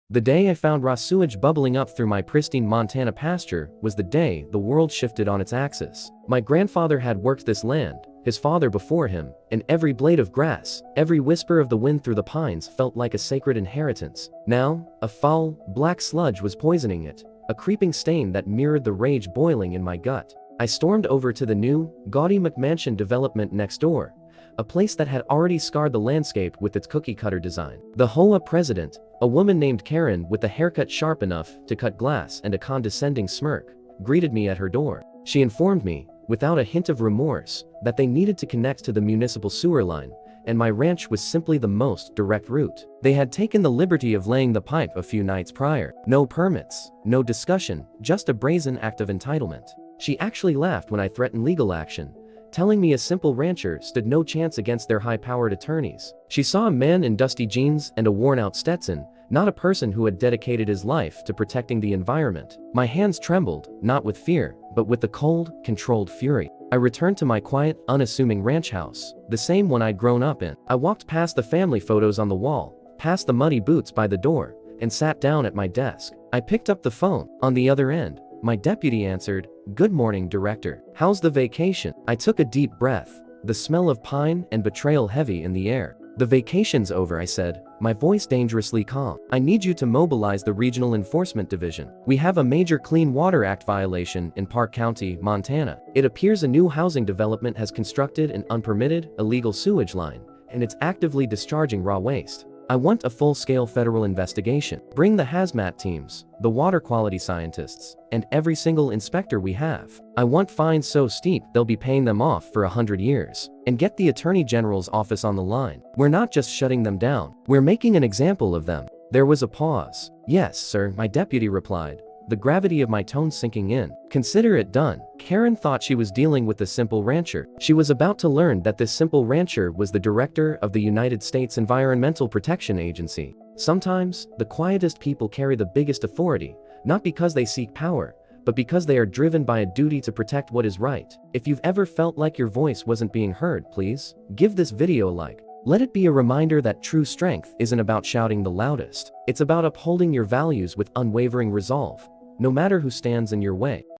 The day I found raw sewage bubbling up through my pristine Montana pasture was the day the world shifted on its axis. My grandfather had worked this land, his father before him, and every blade of grass, every whisper of the wind through the pines felt like a sacred inheritance. Now, a foul, black sludge was poisoning it, a creeping stain that mirrored the rage boiling in my gut. I stormed over to the new, gaudy McMansion development next door, a place that had already scarred the landscape with its cookie-cutter design. The HOA president, a woman named Karen with a haircut sharp enough to cut glass and a condescending smirk, greeted me at her door. She informed me, without a hint of remorse, that they needed to connect to the municipal sewer line, and my ranch was simply the most direct route. They had taken the liberty of laying the pipe a few nights prior. No permits, no discussion, just a brazen act of entitlement. She actually laughed when I threatened legal action, telling me a simple rancher stood no chance against their high-powered attorneys. She saw a man in dusty jeans and a worn-out Stetson, not a person who had dedicated his life to protecting the environment. My hands trembled, not with fear, but with the cold, controlled fury. I returned to my quiet, unassuming ranch house, the same one I'd grown up in. I walked past the family photos on the wall, past the muddy boots by the door, and sat down at my desk. I picked up the phone. On the other end, my deputy answered, "Good morning, Director. How's the vacation?" I took a deep breath, the smell of pine and betrayal heavy in the air. "The vacation's over," I said, my voice dangerously calm. "I need you to mobilize the Regional Enforcement Division. We have a major Clean Water Act violation in Park County, Montana. It appears a new housing development has constructed an unpermitted, illegal sewage line, and it's actively discharging raw waste. I want a full-scale federal investigation. Bring the hazmat teams, the water quality scientists, and every single inspector we have. I want fines so steep they'll be paying them off for 100 years. And get the Attorney General's office on the line. We're not just shutting them down, we're making an example of them." There was a pause. "Yes, sir," my deputy replied, the gravity of my tone sinking in. "Consider it done." Karen thought she was dealing with a simple rancher. She was about to learn that this simple rancher was the director of the United States Environmental Protection Agency. Sometimes, the quietest people carry the biggest authority, not because they seek power, but because they are driven by a duty to protect what is right. If you've ever felt like your voice wasn't being heard, please give this video a like. Let it be a reminder that true strength isn't about shouting the loudest. It's about upholding your values with unwavering resolve, no matter who stands in your way.